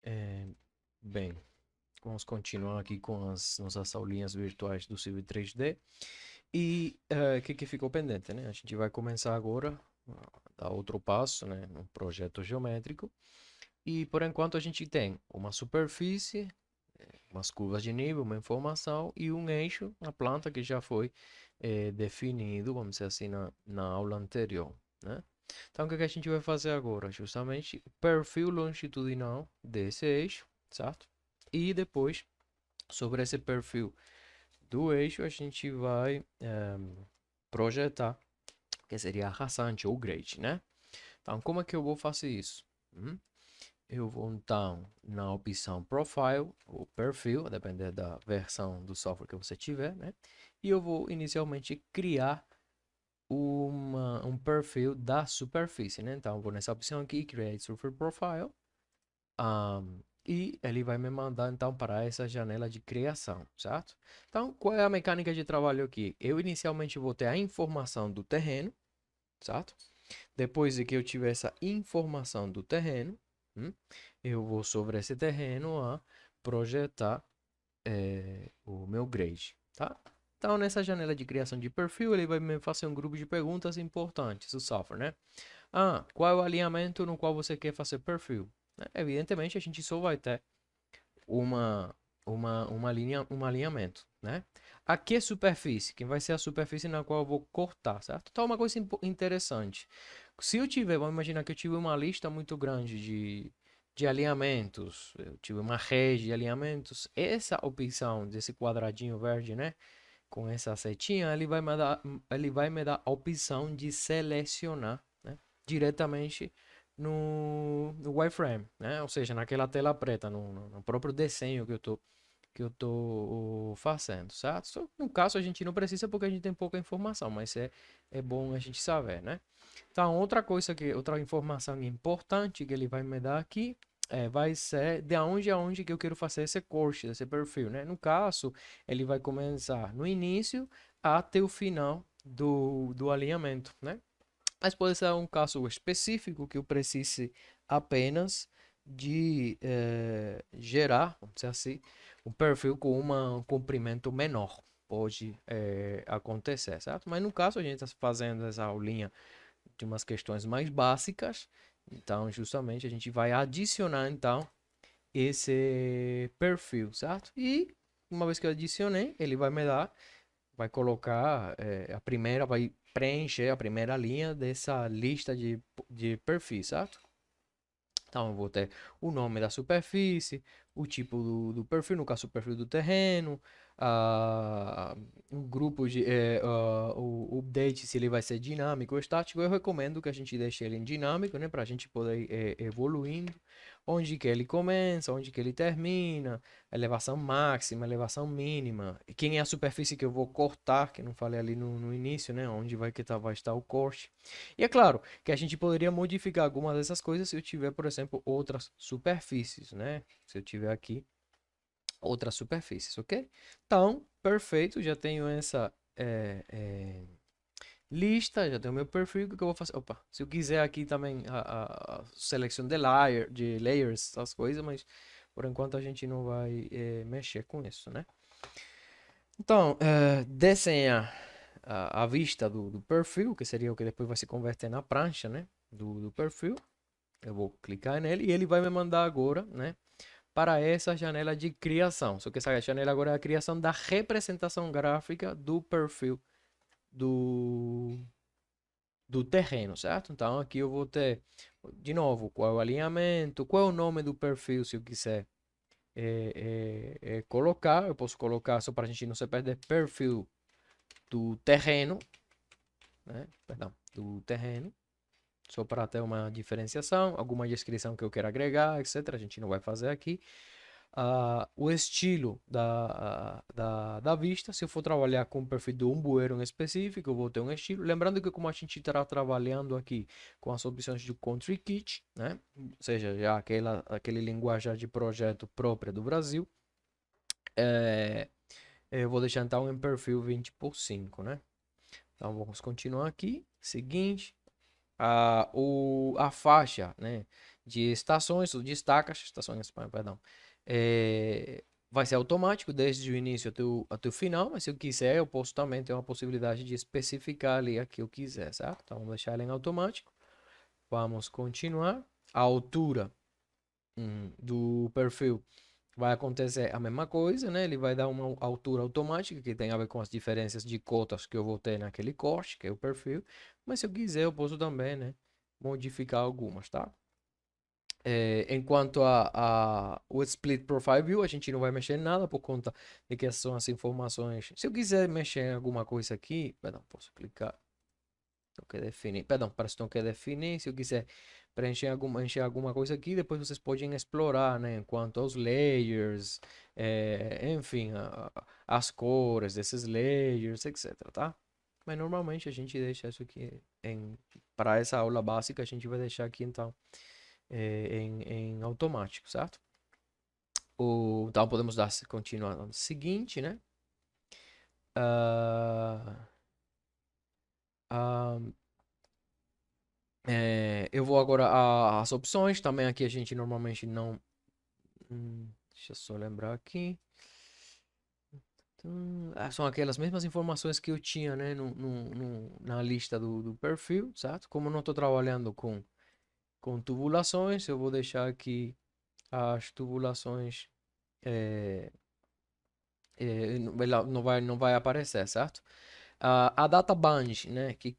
É, bem, vamos continuar aqui com as nossas aulinhas virtuais do Civil 3D. E o que ficou pendente, né? A gente vai começar agora a dar outro passo, né? Um projeto geométrico. E por enquanto a gente tem uma superfície, umas curvas de nível, uma informação e um eixo na planta que já foi definido, vamos dizer assim, na aula anterior, né? Então, o que a gente vai fazer agora? Justamente o perfil longitudinal desse eixo, certo? E depois, sobre esse perfil do eixo, a gente vai projetar, que seria a rasante ou grade, né? Então, como é que eu vou fazer isso? Eu vou então na opção Profile, ou perfil, a depender da versão do software que você tiver, né? E eu vou inicialmente criar um perfil da superfície, né? Então, eu vou nessa opção aqui, Create Surface Profile, e ele vai me mandar então para essa janela de criação, certo? Então, qual é a mecânica de trabalho aqui? Eu inicialmente vou ter a informação do terreno, certo? Depois de que eu tiver essa informação do terreno, eu vou sobre esse terreno a projetar o meu grade, tá? Então, nessa janela de criação de perfil, ele vai me fazer um grupo de perguntas importantes, o software, né? Qual é o alinhamento no qual você quer fazer perfil? Evidentemente, a gente só vai ter uma, um alinhamento, né? Aqui é superfície, que vai ser a superfície na qual eu vou cortar, certo? Então, uma coisa interessante. Se eu tiver, vamos imaginar que eu tive uma lista muito grande de alinhamentos, eu tive uma rede de alinhamentos, essa opção desse quadradinho verde, né? Com essa setinha, ele vai me dar a opção de selecionar, né? Diretamente no wireframe, né? Ou seja, naquela tela preta, no próprio desenho que eu tô fazendo, certo? Só no caso a gente não precisa porque a gente tem pouca informação, mas é bom a gente saber, né? Então, outra informação importante que ele vai me dar aqui vai ser de onde a onde que eu quero fazer esse corte, esse perfil, né? No caso, ele vai começar no início até o final do alinhamento, né? Mas pode ser um caso específico que eu precise apenas de gerar, vamos dizer assim, um perfil com um comprimento menor. Pode acontecer, certo? Mas no caso, a gente está fazendo essa aulinha de umas questões mais básicas. Então, justamente, a gente vai adicionar, então, esse perfil, certo? E uma vez que eu adicionei, ele vai me dar vai colocar vai preencher a primeira linha dessa lista de perfis, certo? Então, eu vou ter o nome da superfície, o tipo do perfil, no caso, o perfil do terreno, um grupo o update, se ele vai ser dinâmico ou estático. Eu recomendo que a gente deixe ele em dinâmico, né, para a gente poder ir evoluindo. Onde que ele começa, onde que ele termina, elevação máxima, elevação mínima. E quem é a superfície que eu vou cortar, que não falei ali no início, né, onde vai estar o corte. E é claro, que a gente poderia modificar algumas dessas coisas se eu tiver, por exemplo, outras superfícies, né? Se eu tiver aqui outras superfícies, ok? Então, perfeito, já tenho essa lista, já tenho meu perfil, o que eu vou fazer? Opa, se eu quiser aqui também a seleção de layers, essas coisas, mas por enquanto a gente não vai mexer com isso, né? Então, desenhar a vista do perfil, que seria o que depois vai se converter na prancha, né? Do perfil. Eu vou clicar nele e ele vai me mandar agora, né, para essa janela de criação. Só que essa janela agora é a criação da representação gráfica do perfil do, do terreno, certo? Então aqui eu vou ter, de novo, qual é o alinhamento, qual é o nome do perfil, se eu quiser colocar. Eu posso colocar, só para a gente não se perder, perfil do terreno, né? Perdão, do terreno. Só para ter uma diferenciação, alguma descrição que eu quero agregar, etc. A gente não vai fazer aqui. O estilo da vista, se eu for trabalhar com o perfil de um bueiro em específico, eu vou ter um estilo. Lembrando que como a gente estará trabalhando aqui com as opções de Country Kit, né? Ou seja, já aquele linguajar de projeto própria do Brasil, é, eu vou deixar então em perfil 20 por 5, né? Então vamos continuar aqui. Seguinte, a faixa, né, de estações, ou destacas, estações em espanhol, perdão, vai ser automático desde o início até o final, mas se eu quiser, eu posso também ter uma possibilidade de especificar ali a que eu quiser, certo? Então, vamos deixar ele em automático. Vamos continuar. A altura do perfil vai acontecer a mesma coisa, né? Ele vai dar uma altura automática que tem a ver com as diferenças de cotas que eu vou ter naquele corte, que é o perfil. Mas se eu quiser, eu posso também, né, modificar algumas, tá? Enquanto o Split Profile View, a gente não vai mexer em nada por conta de que essas são as informações. Se eu quiser mexer em alguma coisa aqui, perdão, posso clicar. Não quer definir, perdão, parece que não quer definir. Se eu quiser encher alguma coisa aqui, depois vocês podem explorar, né? Quanto aos layers, enfim, as cores desses layers, etc, tá? Mas normalmente a gente deixa isso aqui para essa aula básica, a gente vai deixar aqui então em automático, certo? Então podemos continuar no seguinte, né? Ah, ah, eu vou agora às opções. Também aqui a gente normalmente não. Deixa eu só lembrar aqui. São aquelas mesmas informações que eu tinha, né, na lista do perfil, certo? Como eu não estou trabalhando com tubulações, eu vou deixar aqui as tubulações. é, não vai aparecer, certo? A data band, né, que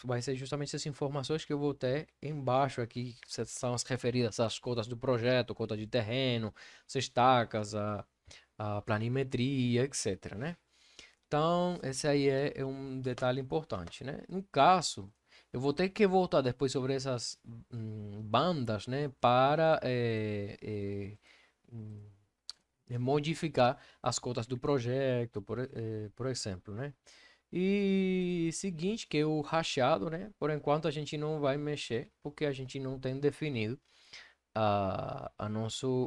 vai ser justamente essas informações que eu vou ter embaixo aqui, que são as referidas às cotas do projeto, cota de terreno, as estacas, a planimetria, etc, né? Então, esse aí é um detalhe importante, né? No caso, eu vou ter que voltar depois sobre essas bandas, né, para hum, modificar as cotas do projeto, por exemplo, né? E seguinte, que o rachado, né? Por enquanto a gente não vai mexer, porque a gente não tem definido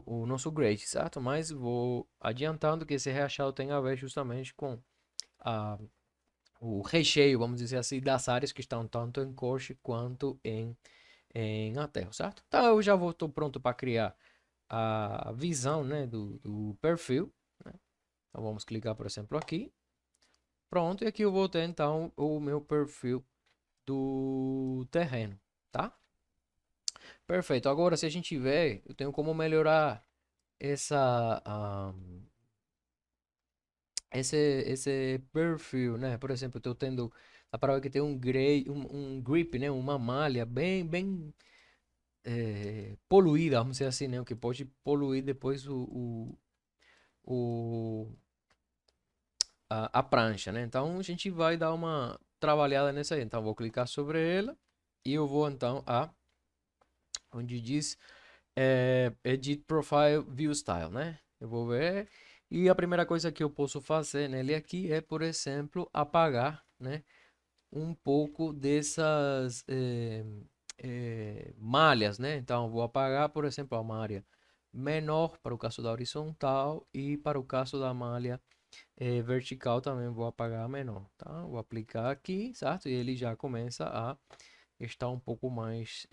o nosso grade, certo? Mas vou adiantando que esse rachado tem a ver justamente com a, o recheio, vamos dizer assim, das áreas que estão tanto em coxa quanto em aterro, certo? Então eu já estou pronto para criar a visão, né, do perfil, né? Então vamos clicar, por exemplo, aqui. Pronto, e aqui eu vou ter então o meu perfil do terreno, tá? Perfeito. Agora, se a gente ver, eu tenho como melhorar essa, esse perfil, né? Por exemplo, eu estou tendo a prova que tem um grip, né? Uma malha bem poluída, vamos dizer assim, né? O que pode poluir depois o, a prancha, né? Então, a gente vai dar uma trabalhada nessa aí. Então, vou clicar sobre ela e eu vou então onde diz Edit Profile View Style, né? Eu vou ver. E a primeira coisa que eu posso fazer nele aqui é, por exemplo, apagar, né, um pouco dessas malhas, né? Então, eu vou apagar, por exemplo, a malha menor para o caso da horizontal e para o caso da malha vertical também vou apagar a menor, tá? Vou aplicar aqui, certo? E ele já começa a estar um pouco mais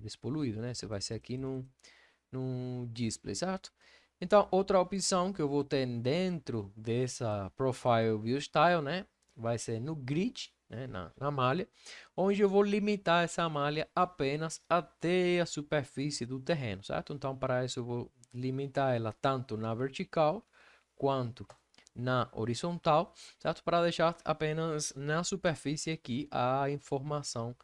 despoluído, né? Você vai ser aqui no display, certo? Então, outra opção que eu vou ter dentro dessa Profile View Style, né? Vai ser no grid, né? Na malha, onde eu vou limitar essa malha apenas até a superfície do terreno, certo? Então, para isso eu vou limitar ela tanto na vertical quanto na horizontal, certo? Para deixar apenas na superfície aqui a informação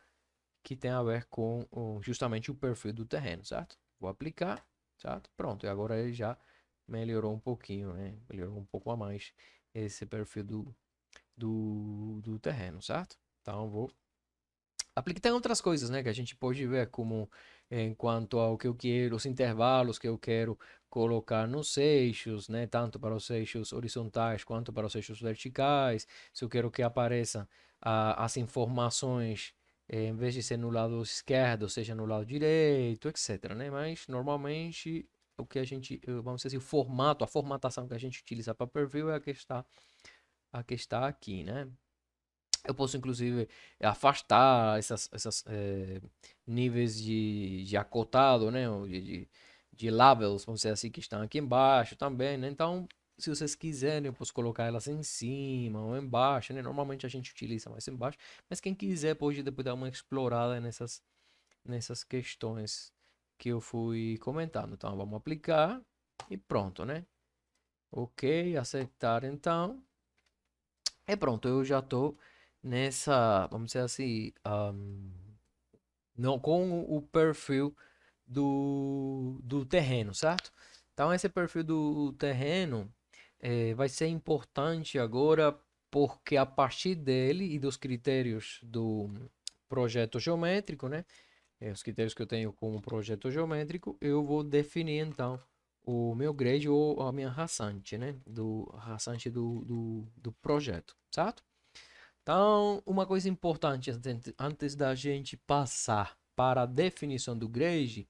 que tem a ver com justamente o perfil do terreno, certo? Vou aplicar, certo? Pronto, e agora ele já melhorou um pouquinho, né? Melhorou um pouco a mais esse perfil do terreno, certo? Então, vou aplicar. Tem outras coisas, né, que a gente pode ver, como quanto ao que eu quero, os intervalos que eu quero colocar nos eixos, né, tanto para os eixos horizontais quanto para os eixos verticais. Se eu quero que apareça as informações, em vez de ser no lado esquerdo, seja no lado direito, etc, né? Mas normalmente o que a gente, vamos dizer assim, o formato, a formatação que a gente utiliza para perfil é a que está aqui, né? Eu posso, inclusive, afastar essas níveis de acotado, né? Ou de labels, vamos dizer assim, que estão aqui embaixo também, né? Então, se vocês quiserem, eu posso colocar elas em cima ou embaixo, né? Normalmente a gente utiliza mais embaixo, mas quem quiser pode depois dar uma explorada nessas questões que eu fui comentando. Então, vamos aplicar e pronto, né? Ok, aceitar então. É pronto, eu já tô nessa, vamos dizer assim, não, com o perfil do terreno, certo? Então, esse perfil do terreno vai ser importante agora, porque a partir dele e dos critérios do projeto geométrico, né? Os critérios que eu tenho como projeto geométrico, eu vou definir então o meu grade ou a minha rasante, né? Do rasante do projeto, certo? Então, uma coisa importante antes da gente passar para a definição do grade,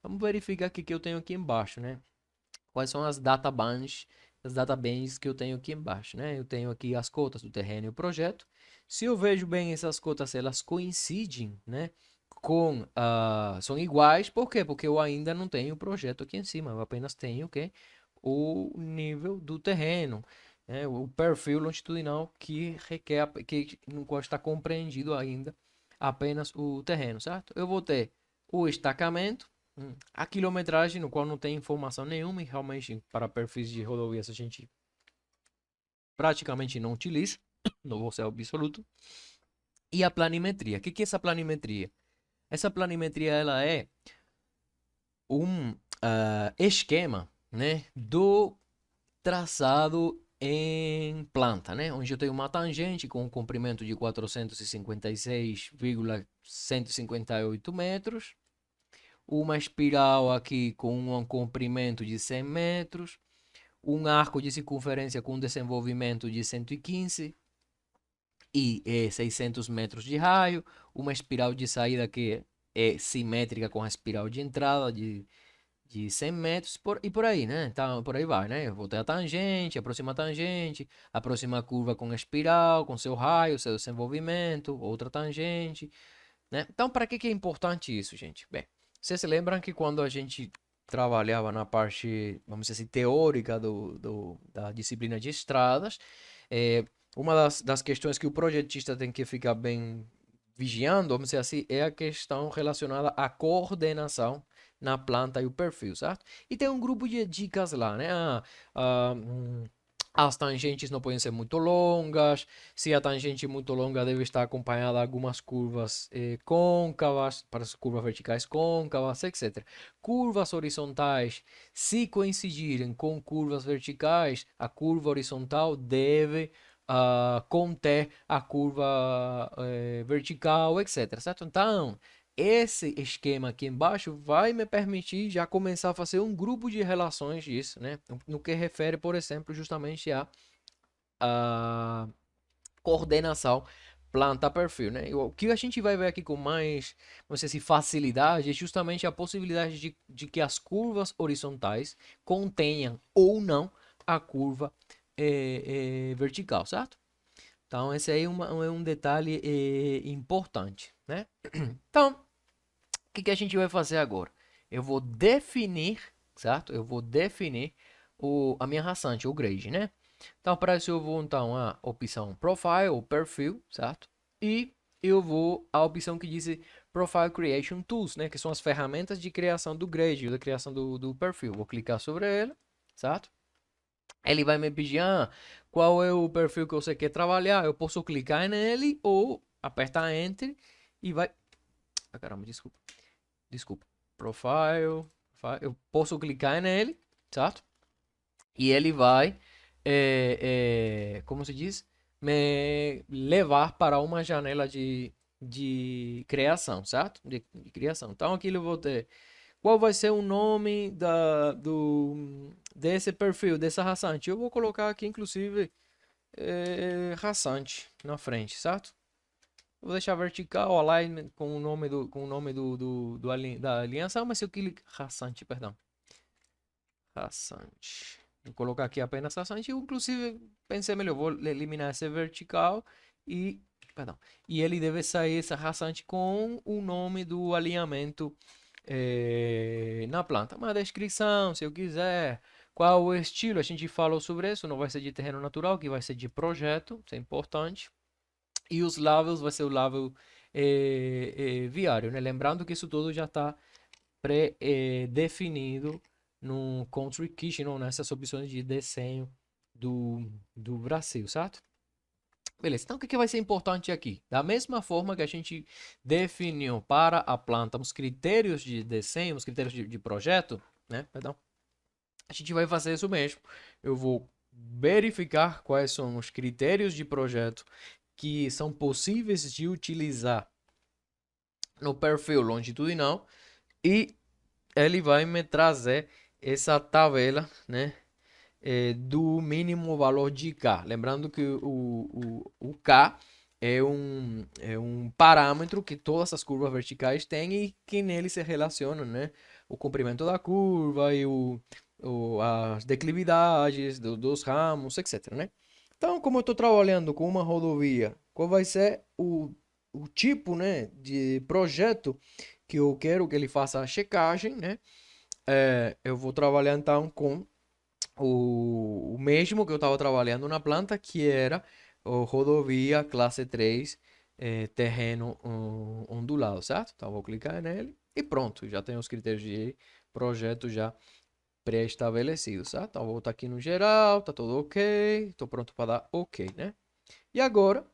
vamos verificar o que eu tenho aqui embaixo, né? Quais são as databands que eu tenho aqui embaixo, né? Eu tenho aqui as cotas do terreno e o projeto. Se eu vejo bem essas cotas, elas coincidem, né? São iguais, por quê? Porque eu ainda não tenho o projeto aqui em cima, eu apenas tenho o quê? O nível do terreno, né? O perfil longitudinal que requer, que no qual está compreendido ainda apenas o terreno, certo? Eu vou ter o estacamento, a quilometragem, no qual não tem informação nenhuma, e realmente para perfis de rodovias a gente praticamente não utiliza, não vou ser absoluto. E a planimetria. O que é essa planimetria? Essa planimetria ela é um esquema, né, do traçado em planta, né, onde eu tenho uma tangente com um comprimento de 456,158 metros, uma espiral aqui com um comprimento de 100 metros, um arco de circunferência com desenvolvimento de 115 e 600 metros de raio, uma espiral de saída que é simétrica com a espiral de entrada de 100 metros e por aí, né? Então, por aí vai, né? Eu vou ter a tangente, aproxima a curva com a espiral, com seu raio, seu desenvolvimento, outra tangente, né? Então, para que é importante isso, gente? Bem, vocês se lembram que quando a gente trabalhava na parte, vamos dizer assim, teórica da disciplina de estradas, é, uma das questões que o projetista tem que ficar bem vigiando, vamos dizer assim, é a questão relacionada à coordenação na planta e o perfil, certo? E tem um grupo de dicas lá, né? Ah, as tangentes não podem ser muito longas. Se a tangente é muito longa, deve estar acompanhada de algumas curvas côncavas, para as curvas verticais côncavas, etc. Curvas horizontais, se coincidirem com curvas verticais, a curva horizontal deve conter a curva vertical, etc. Certo? Então, esse esquema aqui embaixo vai me permitir já começar a fazer um grupo de relações disso, né? No que refere, por exemplo, justamente a coordenação planta-perfil, né? O que a gente vai ver aqui com mais, não sei se facilidade, é justamente a possibilidade de que as curvas horizontais contenham ou não a curva vertical, certo? Então, esse aí é um detalhe importante, né? Então, que a gente vai fazer agora? Eu vou definir, certo? Eu vou definir a minha rasante, o grade, né? Então, para isso eu vou então a opção Profile, ou perfil, certo? E eu vou a opção que diz Profile Creation Tools, né? Que são as ferramentas de criação do grade, da criação do perfil. Vou clicar sobre ela, certo? Ele vai me pedir, qual é o perfil que você quer trabalhar? Eu posso clicar nele ou apertar Enter e vai... Ah, caramba, desculpa. Desculpa. Profile. Eu posso clicar nele, certo? E ele vai, como se diz? Me levar para uma janela de criação, certo? De criação. Então aqui eu vou ter qual vai ser o nome desse perfil, dessa raçante. Eu vou colocar aqui, inclusive, raçante na frente, certo? Vou deixar vertical, alignment com o nome da aliança, mas se eu clicar raçante, perdão. Raçante. Vou colocar aqui apenas raçante. Eu, inclusive, pensei melhor, vou eliminar esse vertical e Perdão. E ele deve sair essa rasante com o nome do alinhamento na planta. Uma descrição, se eu quiser. Qual o estilo? A gente falou sobre isso. Não vai ser de terreno natural, que vai ser de projeto. Isso é importante. E os levels vai ser o level viário, né? Lembrando que isso tudo já está pré-definido no Country Kitchen, ou nessas opções de desenho do Brasil, certo? Beleza, então o que vai ser importante aqui? Da mesma forma que a gente definiu para a planta os critérios de desenho, os critérios de projeto, né? Perdão. A gente vai fazer isso mesmo. Eu vou verificar quais são os critérios de projeto que são possíveis de utilizar no perfil longitudinal e ele vai me trazer essa tabela, né? Do mínimo valor de K. Lembrando que o K é um parâmetro que todas as curvas verticais têm e que nele se relaciona, né? O comprimento da curva e as declividades dos ramos, etc, né? Então, como eu estou trabalhando com uma rodovia, qual vai ser o tipo, né, de projeto que eu quero que ele faça a checagem, né? Eu vou trabalhar então com o mesmo que eu estava trabalhando na planta, que era o rodovia classe 3, terreno ondulado, certo? Então vou clicar nele e pronto, já tem os critérios de projeto já pré-estabelecidos, certo? Então vou estar aqui no geral, tá tudo ok, estou pronto para dar ok, né? E agora,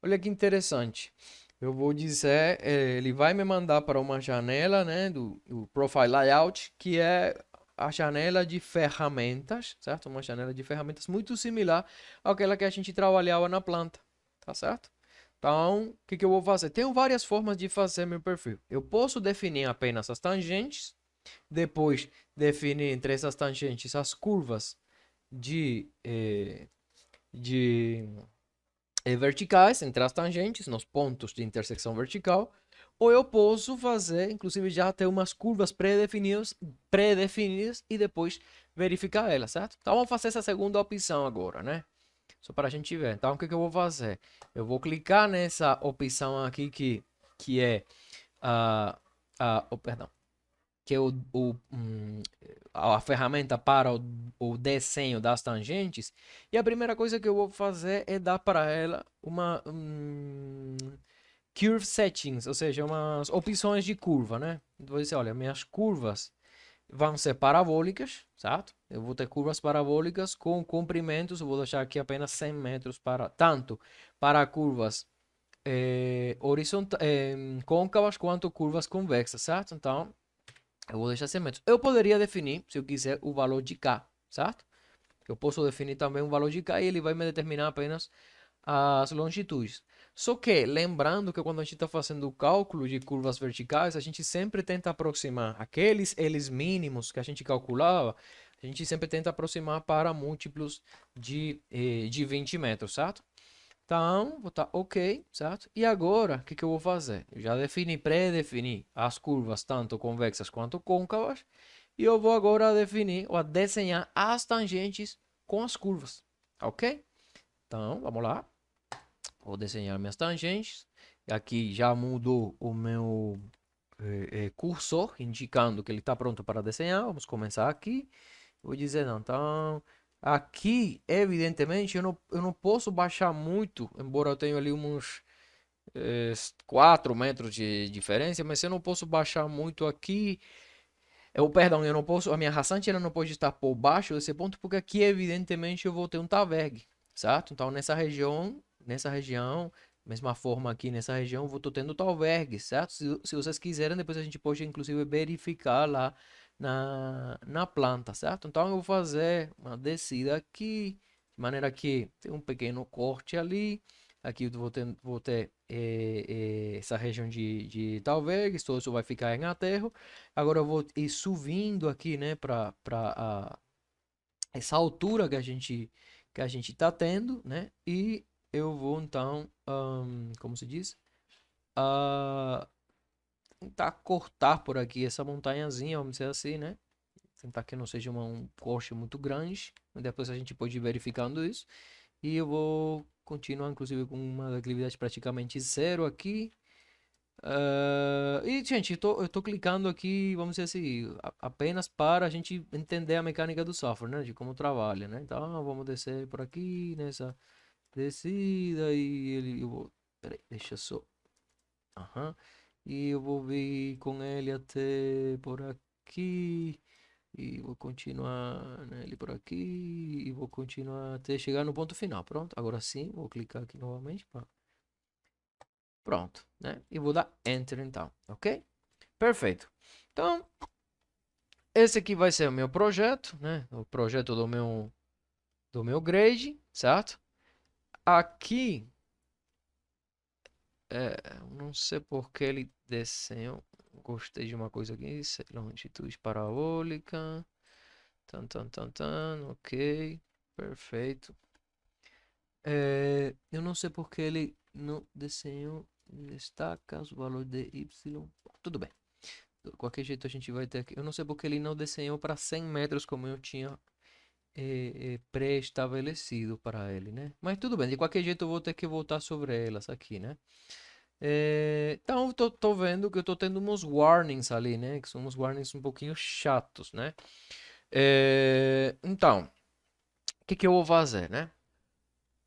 olha que interessante. Eu vou dizer, ele vai me mandar para uma janela, né, do Profile Layout, que é a janela de ferramentas, certo? Uma janela de ferramentas muito similar àquela que a gente trabalhava na planta, tá certo? Então, o que eu vou fazer? Tenho várias formas de fazer meu perfil. Eu posso definir apenas as tangentes, depois definir entre essas tangentes as curvas de verticais entre as tangentes, nos pontos de intersecção vertical, ou eu posso fazer, inclusive já ter umas curvas pré-definidas e depois verificar elas, certo? Então vamos fazer essa segunda opção agora, né? Só para a gente ver. Então o que eu vou fazer? Eu vou clicar nessa opção aqui que é perdão, que é a ferramenta para o desenho das tangentes. E a primeira coisa que eu vou fazer é dar para ela uma curve settings, ou seja, umas opções de curva, né? Vou dizer, olha, minhas curvas vão ser parabólicas, certo? Eu vou ter curvas parabólicas com comprimentos, eu vou deixar aqui apenas 100 metros para tanto para curvas côncavas quanto curvas convexas, certo? Então, eu vou deixar 100 metros. Eu poderia definir, se eu quiser, o valor de K, certo? Eu posso definir também um valor de K e ele vai me determinar apenas as longitudes. Só que, lembrando que quando a gente está fazendo o cálculo de curvas verticais, a gente sempre tenta aproximar aqueles L's mínimos que a gente calculava, a gente sempre tenta aproximar para múltiplos de 20 metros, certo? Então, vou botar OK, certo? E agora, o que eu vou fazer? Eu já pré-defini as curvas, tanto convexas quanto côncavas. E eu vou agora definir ou desenhar as tangentes com as curvas, ok? Então, vamos lá. Vou desenhar minhas tangentes. Aqui já mudou o meu cursor, indicando que ele está pronto para desenhar. Vamos começar aqui. Vou dizer não. Então, aqui, evidentemente, eu não posso baixar muito, embora eu tenha ali uns 4 metros de diferença, mas eu não posso baixar muito aqui. Perdão, eu não posso, a minha rasante ela não pode estar por baixo desse ponto, porque aqui, evidentemente, eu vou ter um tavergue, certo? Então, nessa região, mesma forma aqui nessa região, eu estou tendo tavergue, certo? Se vocês quiserem, depois a gente pode, inclusive, verificar lá na planta, certo? Então, eu vou fazer uma descida aqui, de maneira que tem um pequeno corte ali. Aqui eu vou ter essa região de talveres, todo isso vai ficar em aterro. Agora eu vou ir subindo aqui, né, para essa altura que a gente está tendo, né? E eu vou então, como se diz? Ah, tentar cortar por aqui essa montanhazinha, vamos dizer assim, né? Tentar que não seja um corte muito grande. Depois a gente pode ir verificando isso. E eu vou continua inclusive com uma declividade praticamente zero aqui. E, gente, eu tô clicando aqui, vamos dizer assim, apenas para a gente entender a mecânica do software, né? De como trabalha, né? Então, vamos descer por aqui, nessa descida, e eu vou... Peraí, deixa eu só... Aham. E eu vou vir com ele até por aqui, e vou continuar nele por aqui, e vou continuar até chegar no ponto final. Pronto, agora sim, vou clicar aqui novamente, pronto, né? E vou dar Enter então, ok? Perfeito. Então, esse aqui vai ser o meu projeto, né? O projeto do meu grade, certo? Aqui, não sei por que ele desenhou. Gostei de uma coisa aqui. Longitude parabólica. Tan, tan, tan, tan. Ok. Perfeito. Eu não sei por que ele não desenhou. Destaca o valor de Y. Tudo bem. De qualquer jeito a gente vai ter aqui. Eu não sei porque ele não desenhou para 100 metros como eu tinha pré-estabelecido para ele, né? Mas tudo bem, de qualquer jeito eu vou ter que voltar sobre elas aqui, né? Então, tô vendo que eu tô tendo uns warnings ali, né? Que são uns warnings um pouquinho chatos, né? Então, o que que eu vou fazer, né?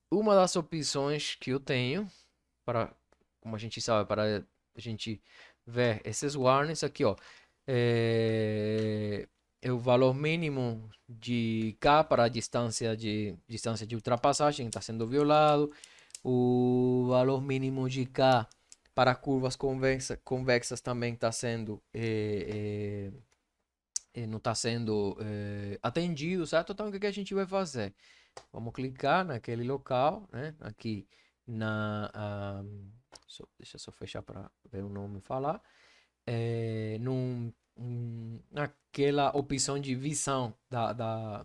Uma das opções que eu tenho para, como a gente sabe, para a gente ver esses warnings aqui, ó. É o valor mínimo de K para a distância de ultrapassagem está sendo violado. O valor mínimo de K para curvas convexas também está sendo não está sendo atendido, certo? Então, o que que a gente vai fazer? Vamos clicar naquele local, né? Aqui deixa eu só fechar para ver o nome falar. Naquela opção de visão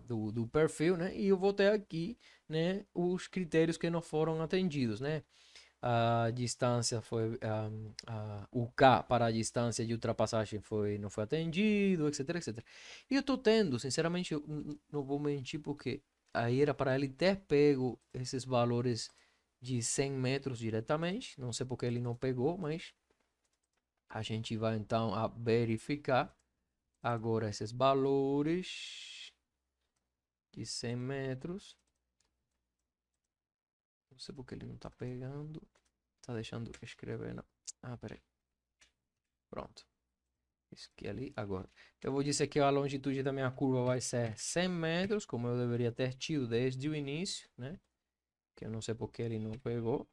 do perfil, né? E eu vou ter aqui, né, os critérios que não foram atendidos, né? A distância foi o K para a distância de ultrapassagem não foi atendido, etc, etc. E eu tô tendo, sinceramente, eu não vou mentir porque aí era para ele ter pego esses valores de 100 metros diretamente. Não sei porque ele não pegou, mas a gente vai então a verificar agora esses valores de 100 metros. Não sei porque ele não tá pegando. Tá deixando eu escrever, não. Ah, peraí. Pronto. Isso aqui ali. Agora. Eu vou dizer que a longitude da minha curva vai ser 100 metros, como eu deveria ter tido desde o início, né? Que eu não sei porque ele não pegou.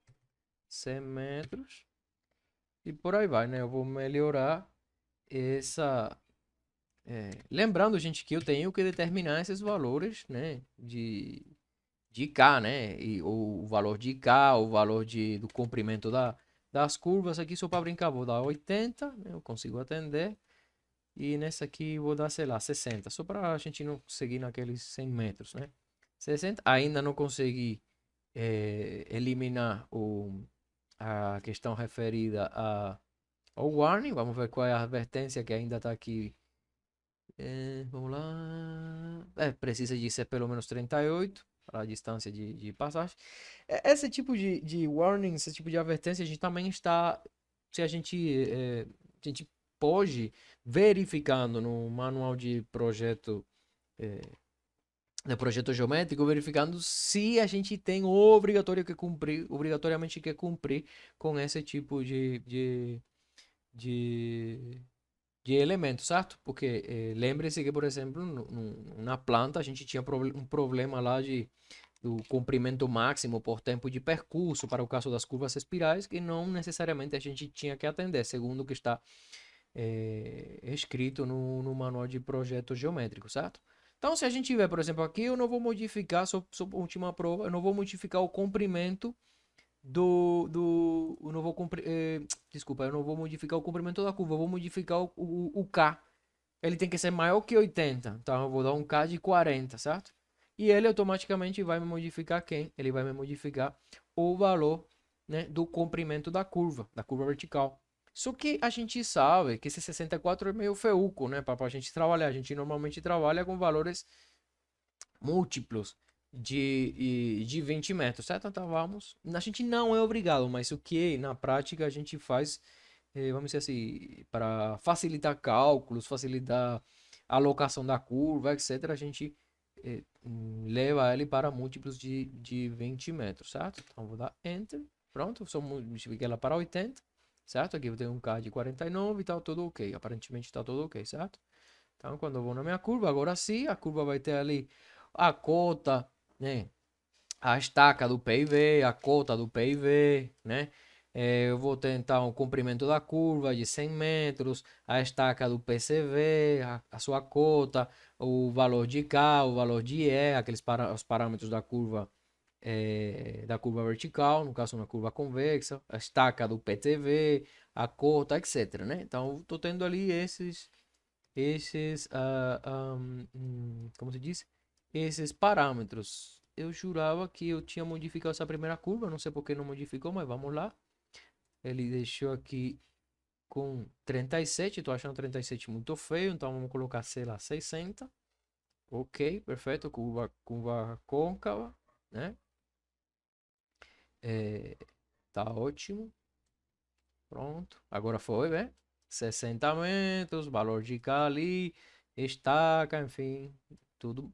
100 metros. E por aí vai, né? Eu vou melhorar essa. Lembrando, gente, que eu tenho que determinar esses valores, né? De K, né? O valor de K, o valor do comprimento das curvas. Aqui só para brincar, vou dar 80, né? Eu consigo atender. E nessa aqui vou dar, sei lá, 60. Só para a gente não seguir naqueles 100 metros, né? 60. Ainda não consegui eliminar a questão referida ao warning. Vamos ver qual é a advertência que ainda está aqui. Vamos lá. Precisa de ser pelo menos 38 para a distância de passagem. Esse tipo de warning, esse tipo de advertência, a gente também está. Se a gente pode verificando no manual de projeto geométrico, verificando se a gente tem obrigatoriamente que cumprir com esse tipo de, de elementos, certo? Porque lembre-se que, por exemplo, na planta a gente tinha um problema lá do comprimento máximo por tempo de percurso para o caso das curvas espirais, que não necessariamente a gente tinha que atender, segundo o que está escrito no manual de projeto geométrico, certo? Então, se a gente tiver, por exemplo, aqui, eu não vou modificar, só última prova, eu não vou modificar o comprimento eu não vou desculpa, eu não vou modificar o comprimento da curva, eu vou modificar o K. Ele tem que ser maior que 80. Então eu vou dar um K de 40, certo? E ele automaticamente vai me modificar quem? Ele vai me modificar o valor, né, do comprimento da curva vertical. Só que a gente sabe que esse 64 é meio feuco, né, para a gente trabalhar. A gente normalmente trabalha com valores múltiplos de 20 metros, certo? Então vamos. A gente não é obrigado, mas o que na prática a gente faz, vamos dizer assim, para facilitar cálculos, facilitar a alocação da curva, etc., a gente leva ele para múltiplos de 20 metros, certo? Então vou dar Enter. Pronto, só multipliquei ela para 80, certo? Aqui eu tenho um K de 49 e tá tudo ok. Aparentemente está tudo ok, certo? Então, quando eu vou na minha curva, agora sim, a curva vai ter ali a cota, né? A estaca do PIV, a cota do PIV, né? Eu vou tentar o comprimento da curva de 100 metros, a estaca do PCV, a sua cota, o valor de K, o valor de E, os parâmetros da curva vertical, no caso uma curva convexa, a estaca do PTV, a cota, etc, né? Então, estou tendo ali como se diz? Esses parâmetros. Eu jurava que eu tinha modificado essa primeira curva, não sei por que não modificou, mas vamos lá. Ele deixou aqui com 37, tô achando 37 muito feio, então vamos colocar, sei lá, 60. Ok, perfeito, curva côncava, né? É, tá ótimo, pronto. Agora foi, né? 60 metros, valor de K ali, estaca, enfim, tudo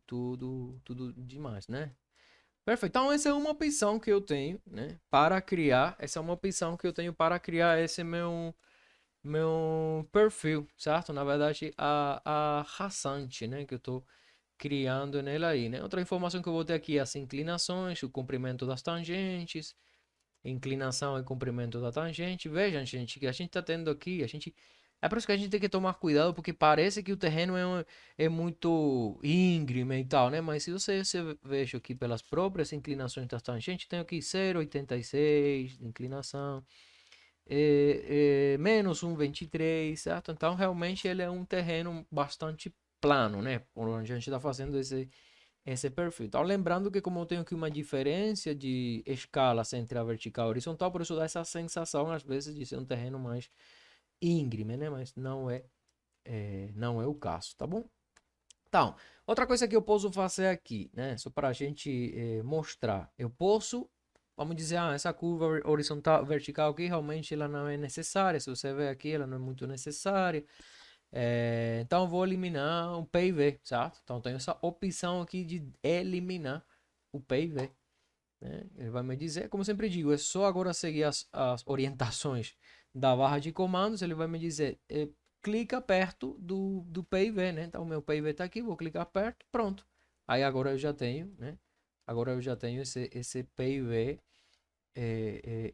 demais, né? Perfeito. Então, essa é uma opção que eu tenho, né? Para criar. Essa é uma opção que eu tenho para criar esse meu perfil, certo? Na verdade, a rasante, né? Que eu estou criando nele aí, né? Outra informação que eu vou ter aqui é as inclinações, o comprimento das tangentes, inclinação e comprimento da tangente. Veja, gente, que a gente está tendo aqui, é por isso que a gente tem que tomar cuidado, porque parece que o terreno é muito íngreme e tal, né? Mas se você veja aqui pelas próprias inclinações das tangentes, tem aqui 0,86 de inclinação, menos 1,23, certo? Então, realmente, ele é um terreno bastante plano, né? Por onde a gente está fazendo esse perfil. Então, lembrando que como eu tenho aqui uma diferença de escalas entre a vertical e a horizontal, por isso dá essa sensação, às vezes, de ser um terreno mais íngreme, né? Mas não é o caso, tá bom? Então, outra coisa que eu posso fazer aqui, né? Só para a gente mostrar. Eu posso, vamos dizer, essa curva horizontal, vertical aqui, realmente ela não é necessária. Se você ver aqui, ela não é muito necessária. Então, eu vou eliminar o PIV, certo? Então, tenho essa opção aqui de eliminar o PIV, né? Ele vai me dizer, como eu sempre digo, é só agora seguir as orientações da barra de comandos. Ele vai me dizer, clica perto do PIV, né? Então, o meu PIV está aqui, vou clicar perto, pronto. Aí, agora eu já tenho, né? Agora eu já tenho esse PIV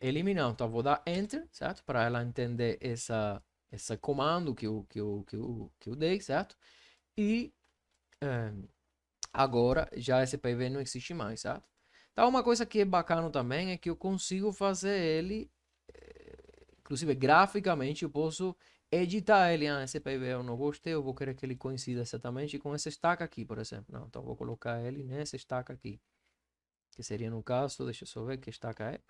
eliminado. Então, eu vou dar Enter, certo? Para ela entender esse comando que eu dei, certo? E agora já esse PV não existe mais, certo? Então, uma coisa que é bacana também é que eu consigo fazer ele, inclusive graficamente, eu posso editar ele. Esse PV eu não gostei, eu vou querer que ele coincida exatamente com essa estaca aqui, por exemplo. Não, então, eu vou colocar ele nessa estaca aqui, que seria no caso, deixa eu só ver que estaca é.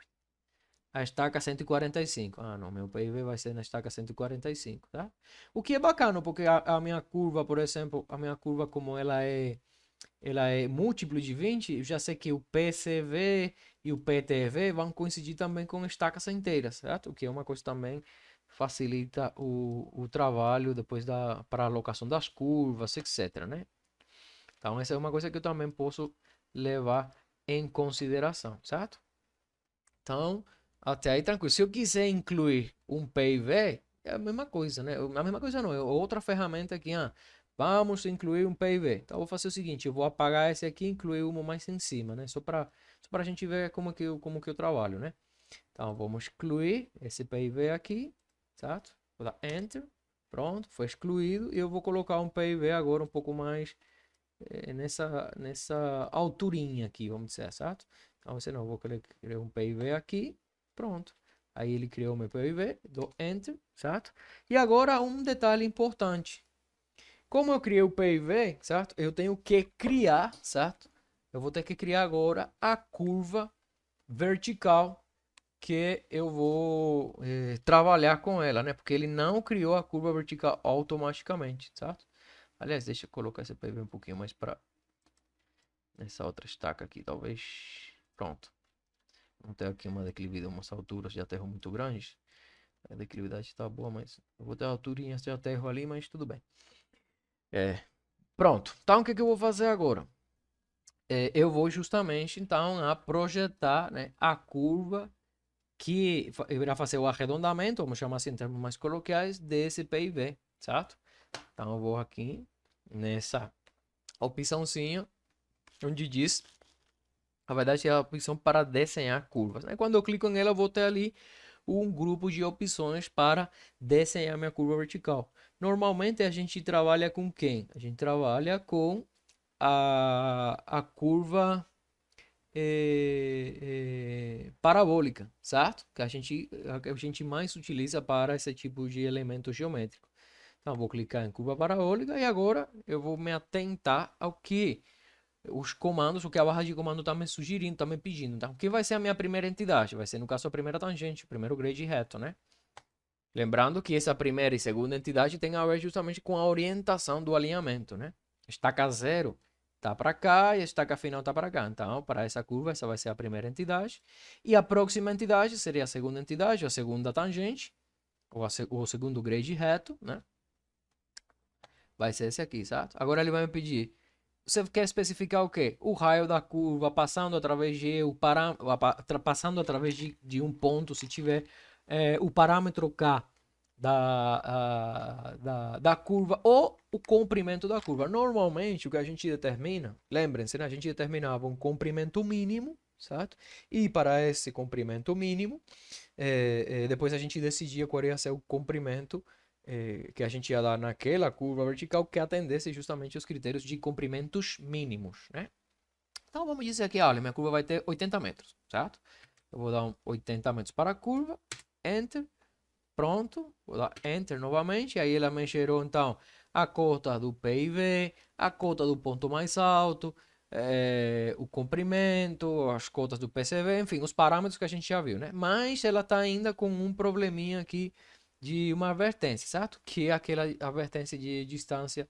A estaca 145. Não, meu PIV vai ser na estaca 145, tá? O que é bacana, porque a minha curva, por exemplo, a minha curva como ela é múltiplo de 20, eu já sei que o PCV e o PTV vão coincidir também com estacas inteiras, certo? O que é uma coisa também facilita o trabalho depois para a alocação das curvas, etc, né? Então, essa é uma coisa que eu também posso levar em consideração, certo? Então, até aí tranquilo. Se eu quiser incluir um PIV, é a mesma coisa, né? A mesma coisa não, é outra ferramenta aqui, vamos incluir um PIV. Então, eu vou fazer o seguinte, eu vou apagar esse aqui e incluir uma mais em cima, né? Só para a gente ver como que eu trabalho, né? Então, vamos excluir esse PIV aqui, certo? Vou dar Enter, pronto, foi excluído. E eu vou colocar um PIV agora um pouco mais nessa alturinha aqui, vamos dizer, certo? Então, você não, vou criar um PIV aqui, pronto. Aí ele criou meu PIV, dou Enter, certo? E agora um detalhe importante. Como eu criei o PIV, certo? Eu tenho que criar, certo? Eu vou ter que criar agora a curva vertical que eu vou trabalhar com ela, né? Porque ele não criou a curva vertical automaticamente, certo? Aliás, deixa eu colocar esse PIV um pouquinho mais para Nessa outra estaca aqui, talvez. Pronto. Não tem aqui uma declividade, umas alturas de aterro muito grandes. A declividade está boa, mas eu vou ter alturinhas de aterro ali, mas tudo bem. Pronto. Então, o que eu vou fazer agora? Eu vou justamente, então, a projetar, né, a curva que irá fazer o arredondamento, vamos chamar assim em termos mais coloquiais, desse PIV, certo? Então, eu vou aqui nessa opçãozinha, onde diz, na verdade, é a opção para desenhar curvas, né? Quando eu clico nela, eu vou ter ali um grupo de opções para desenhar minha curva vertical. Normalmente, a gente trabalha com quem? A gente trabalha com a curva parabólica, certo? Que a gente mais utiliza para esse tipo de elemento geométrico. Então, vou clicar em curva parabólica e agora eu vou me atentar ao que os comandos, o que a barra de comando está me sugerindo, está me pedindo. Então, quem vai ser a minha primeira entidade? Vai ser, no caso, a primeira tangente, o primeiro grade reto, né? Lembrando que essa primeira e segunda entidade tem a ver justamente com a orientação do alinhamento, né? Estaca zero tá para cá e a estaca final tá para cá. Então, para essa curva, essa vai ser a primeira entidade. E a próxima entidade seria a segunda entidade, a segunda tangente, ou o segundo grade reto, né? Vai ser esse aqui, certo? Agora ele vai me pedir, você quer especificar o quê? O raio da curva passando através de passando através de um ponto, se tiver o parâmetro K da curva ou o comprimento da curva. Normalmente, o que a gente determina, lembrem-se, né? A gente determinava um comprimento mínimo, certo? E para esse comprimento mínimo, depois a gente decidia qual ia ser o comprimento que a gente ia dar naquela curva vertical que atendesse justamente os critérios de comprimentos mínimos, né? Então vamos dizer aqui, olha, minha curva vai ter 80 metros, certo? Eu vou dar 80 metros para a curva, Enter, pronto, vou dar Enter novamente, aí ela me gerou então a cota do PIV, a cota do ponto mais alto, o comprimento, as cotas do PCV, enfim, os parâmetros que a gente já viu, né? Mas ela está ainda com um probleminha aqui de uma advertência, certo? Que é aquela advertência de distância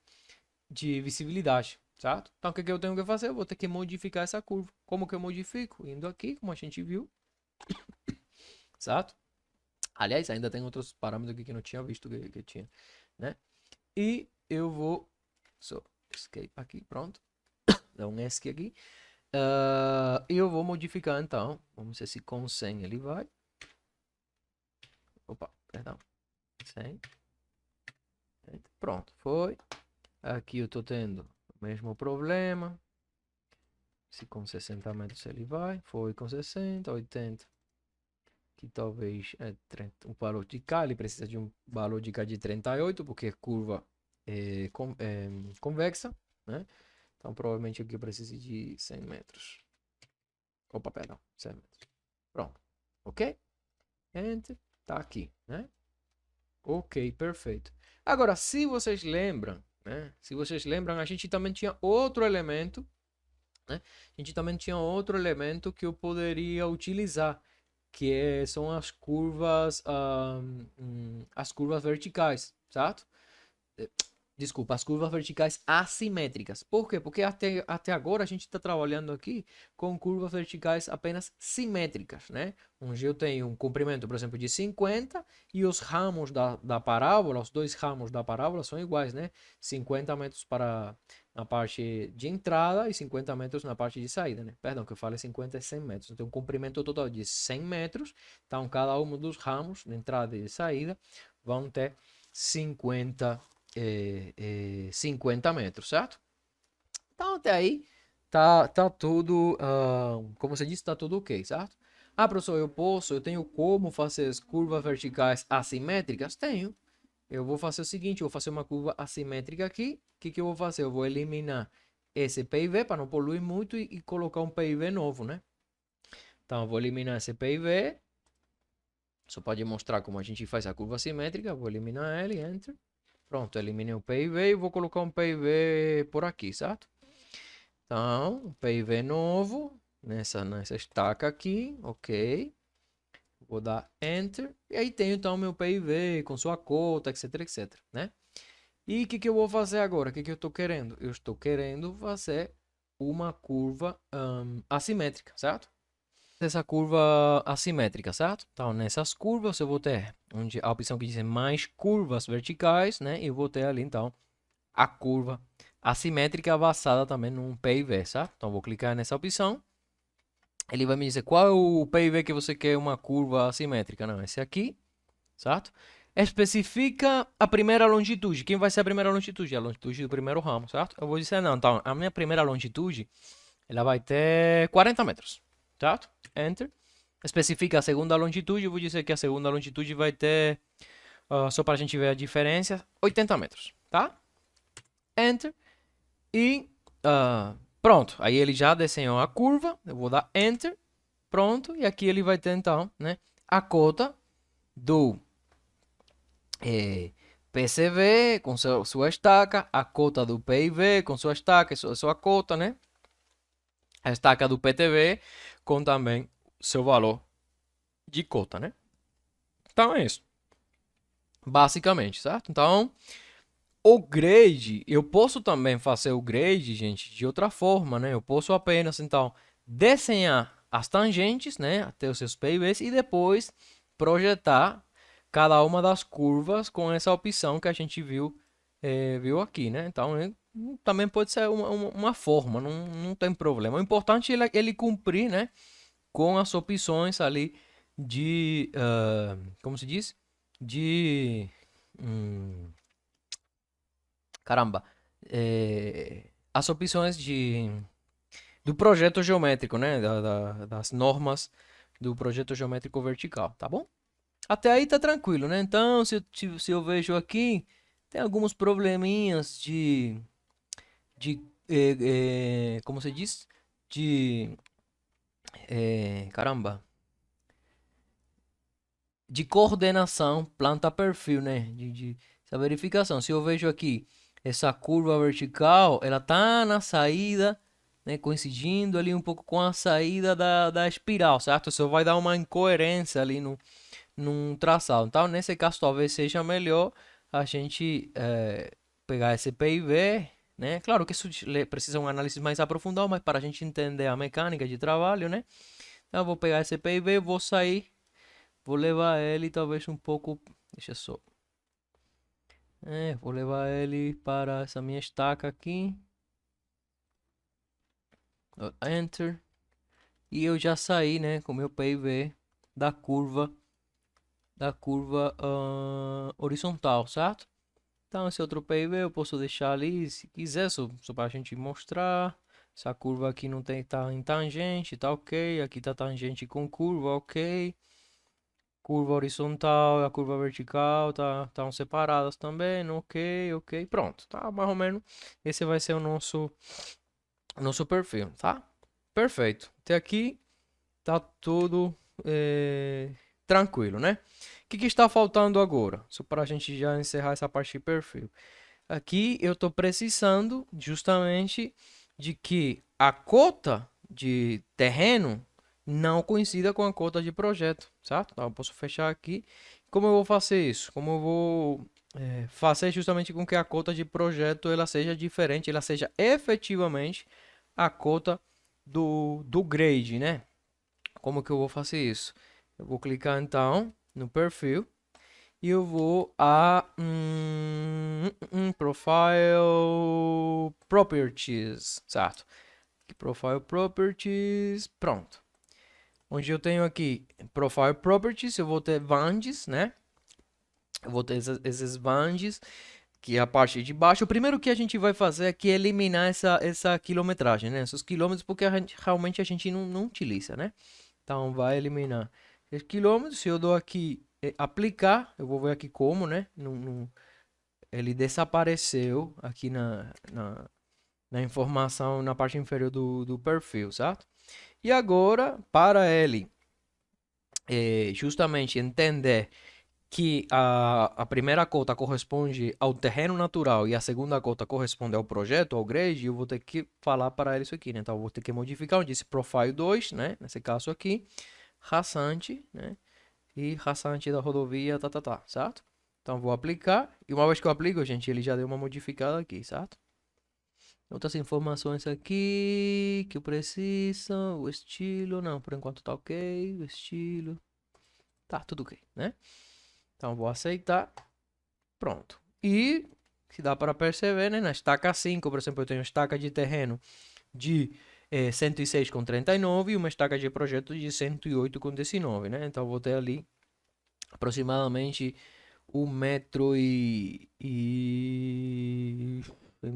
de visibilidade, certo? Então o que eu tenho que fazer? Eu vou ter que modificar essa curva. Como que eu modifico? Indo aqui, como a gente viu, certo? Aliás, ainda tem outros parâmetros aqui que eu não tinha visto que tinha, né? E eu vou escape aqui, pronto. Dá um ESC aqui. E eu vou modificar então. Vamos ver se com 100 ele vai. Opa, perdão. 100. Pronto, foi. Aqui eu tô tendo o mesmo problema. Se com 60 metros ele vai. Foi com 60, 80. Que talvez é 30, um valor de K. Ele precisa de um valor de K de 38, porque curva é convexa, né? Então provavelmente aqui eu preciso de 100 metros. Opa, perdão, 100 metros. Pronto. Ok? Enter. Tá aqui, né? Ok, perfeito. Agora, se vocês lembram, né? Se vocês lembram, a gente também tinha outro elemento, né? A gente também tinha outro elemento que eu poderia utilizar, são as curvas verticais, certo? Desculpa, as curvas verticais assimétricas. Por quê? Porque até agora a gente está trabalhando aqui com curvas verticais apenas simétricas, né? Onde eu tenho um comprimento, por exemplo, de 50 e os ramos da parábola, os dois ramos da parábola são iguais, né? 50 metros na parte de entrada e 50 metros na parte de saída, né? Perdão, que eu falei 50 e 100 metros. Então, um comprimento total de 100 metros. Então, cada um dos ramos de entrada e de saída vão ter 50 metros, certo? Então, até aí, tá tudo, como você disse, tá tudo ok, certo? Ah, professor, eu tenho como fazer as curvas verticais assimétricas? Tenho. Eu vou fazer o seguinte, eu vou fazer uma curva assimétrica aqui. O que eu vou fazer? Eu vou eliminar esse PIV para não poluir muito e colocar um PIV novo, né? Então, eu vou eliminar esse PIV. Só pode mostrar como a gente faz a curva assimétrica. Vou eliminar ele, Enter. Pronto, eliminei o PIV e vou colocar um PIV por aqui, certo? Então, um PIV novo nessa estaca aqui, ok. Vou dar Enter. E aí tenho então meu PIV com sua cota, etc, etc, né? E o que eu vou fazer agora? O que eu estou querendo? Eu estou querendo fazer uma curva assimétrica, certo? Essa curva assimétrica, certo? Então, nessas curvas eu vou ter onde a opção que diz mais curvas verticais, né? E eu vou ter ali, então, a curva assimétrica basada também num PIV, certo? Então, vou clicar nessa opção. Ele vai me dizer qual é o PIV que você quer uma curva assimétrica. Não, esse aqui, certo? Especifica a primeira longitude. Quem vai ser a primeira longitude? A longitude do primeiro ramo, certo? Eu vou dizer, não, então, a minha primeira longitude, ela vai ter 40 metros, certo? Enter. Especifica a segunda longitude, eu vou dizer que a segunda longitude vai ter, só para a gente ver a diferença, 80 metros, tá? Enter. E pronto, aí ele já desenhou a curva, eu vou dar Enter, pronto, e aqui ele vai ter então, né, a cota do PCV com sua estaca, a cota do PIV com sua estaca, sua cota, né, a estaca do PTV com também seu valor de cota, né. Então é isso, basicamente, certo? Então, o grade, eu posso também fazer o grade, gente, de outra forma, né? Eu posso apenas, então, desenhar as tangentes, né, até os seus PIVs e depois projetar cada uma das curvas com essa opção que a gente viu aqui, né? Então, também pode ser uma forma, não tem problema. O importante é ele cumprir, né, com as opções ali de, como se diz? De... caramba, as opções do projeto geométrico, né? Das normas do projeto geométrico vertical, tá bom? Até aí tá tranquilo, né? Então, se eu vejo aqui, tem alguns probleminhas como se diz? De, caramba, de coordenação planta-perfil, né? Essa verificação. Se eu vejo aqui essa curva vertical, ela tá na saída, né? Coincidindo ali um pouco com a saída da espiral, certo? Isso vai dar uma incoerência ali num traçado. Então, nesse caso, talvez seja melhor a gente pegar esse PIV, né? Claro que isso precisa um análise mais aprofundado, mas para a gente entender a mecânica de trabalho, né? Então, eu vou pegar esse PIV, vou sair. Vou levar ele talvez um pouco. Deixa só. Vou levar ele para essa minha estaca aqui. Enter. E eu já saí, né, com meu PIV da curva horizontal, certo? Então esse outro PIV eu posso deixar ali, se quiser, só para a gente mostrar. Essa curva aqui não tem, tá em tangente, tá ok. Aqui tá tangente com curva, ok. Curva horizontal e a curva vertical estão separadas também, ok, ok, pronto, tá? Mais ou menos esse vai ser o nosso perfil, tá? Perfeito. Até aqui tá tudo tranquilo, né? O que está faltando agora? Só para a gente já encerrar essa parte de perfil. Aqui eu estou precisando justamente de que a cota de terreno não coincida com a cota de projeto, certo? Então, eu posso fechar aqui. Como eu vou fazer isso? Como eu vou fazer justamente com que a cota de projeto ela seja diferente, ela seja efetivamente a cota do grade, né? Como que eu vou fazer isso? Eu vou clicar então no perfil e eu vou a Profile Properties, certo? Profile Properties, pronto. Onde eu tenho aqui Profile Properties, eu vou ter bands, né? Eu vou ter esses bands, que é a parte de baixo. O primeiro que a gente vai fazer aqui é eliminar essa quilometragem, né? Esses quilômetros, porque realmente a gente não utiliza, né? Então, vai eliminar esses quilômetros. Se eu dou aqui aplicar, eu vou ver aqui como, né? Ele desapareceu aqui na informação na parte inferior do perfil, certo? E agora, para ele justamente entender que a primeira cota corresponde ao terreno natural e a segunda cota corresponde ao projeto, ao grade, eu vou ter que falar para ele isso aqui, né? Então, eu vou ter que modificar onde disse profile 2, né? Nesse caso aqui, raçante, né? E raçante da rodovia, certo? Então, vou aplicar. E uma vez que eu aplico, gente, ele já deu uma modificada aqui, certo? Outras informações aqui que eu preciso. O estilo, não, por enquanto tá ok. O estilo. Tá, tudo ok, né? Então vou aceitar. Pronto. E, se dá para perceber, né? Na estaca 5, por exemplo, eu tenho estaca de terreno de 106,39 e uma estaca de projeto de 108,19, né? Então vou ter ali aproximadamente 1 metro em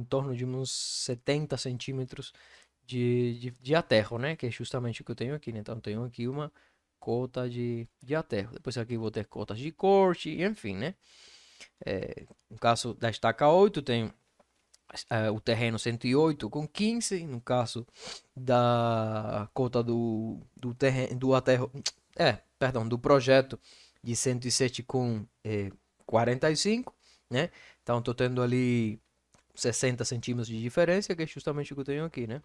torno de uns 70 centímetros de aterro, né? Que é justamente o que eu tenho aqui, né? Então tenho aqui uma cota de aterro. Depois aqui vou ter cotas de corte, enfim, né? No caso da estaca 8, tem o terreno 108,15. No caso da cota do aterro, perdão, do projeto de 107,45, né? Então estou tendo ali 60 centímetros de diferença, que é justamente o que eu tenho aqui, né?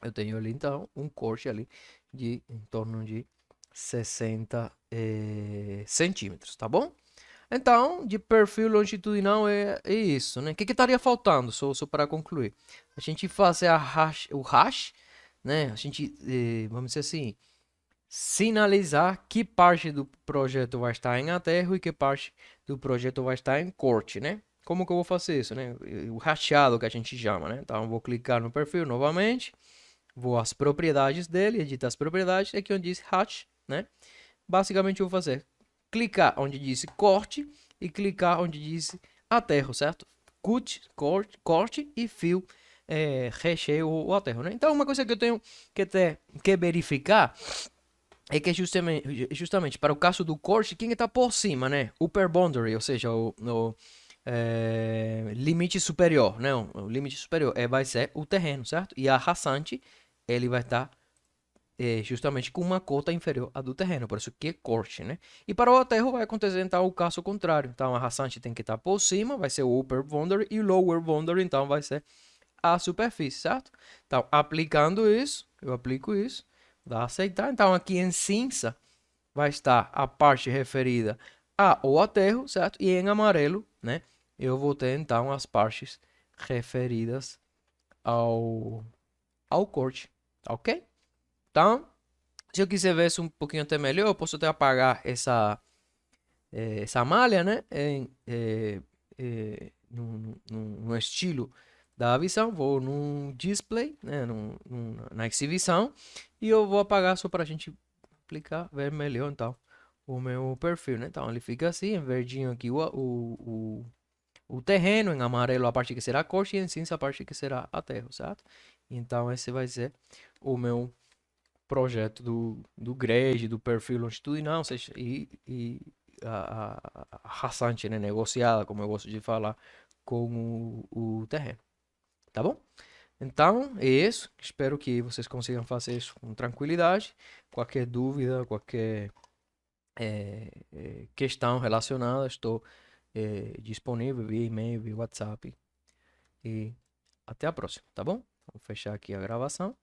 Eu tenho ali então um corte ali de em torno de 60 centímetros, tá bom? Então, de perfil longitudinal é isso, né? O que estaria faltando, só para concluir? A gente fazer o hash, né? A gente, vamos dizer assim, sinalizar que parte do projeto vai estar em aterro e que parte do projeto vai estar em corte, né? Como que eu vou fazer isso, né? O hasteado que a gente chama, né? Então, eu vou clicar no perfil novamente, vou às propriedades dele, editar as propriedades, aqui onde diz hash, né? Basicamente eu vou fazer clicar onde diz corte e clicar onde diz aterro, certo? Corte e fio recheio ou aterro, né? Então uma coisa que eu tenho que verificar é que justamente para o caso do corte, quem está por cima, né? Upper boundary, ou seja, o limite superior, né? O limite superior vai ser o terreno, certo? E a raçante, ele vai estar justamente com uma cota inferior à do terreno, por isso que é corte, né? E para o aterro vai acontecer então o caso contrário. Então a raçante tem que estar por cima, vai ser o upper boundary, e o lower boundary então vai ser a superfície, certo? Então aplicando isso, eu aplico isso, dá a aceitar. Então aqui em cinza vai estar a parte referida ao aterro, certo? E em amarelo, né? Eu vou ter então as partes referidas ao corte, tá ok? Então, se eu quiser ver isso um pouquinho até melhor, eu posso até apagar essa malha, né? No estilo da visão, vou no display, né? Na exibição, e eu vou apagar só para a gente aplicar, ver melhor então o meu perfil, né? Então ele fica assim, em verdinho aqui o terreno, em amarelo a parte que será corte e em cinza a parte que será aterro, certo? Então esse vai ser o meu projeto do grade, do perfil longitudinal, ou seja, a raçante, né, negociada, como eu gosto de falar, com o terreno, tá bom? Então, é isso. Espero que vocês consigam fazer isso com tranquilidade. Qualquer dúvida, qualquer questão relacionada, estou disponível via e-mail, via WhatsApp. E até a próxima, tá bom? Vou fechar aqui a gravação.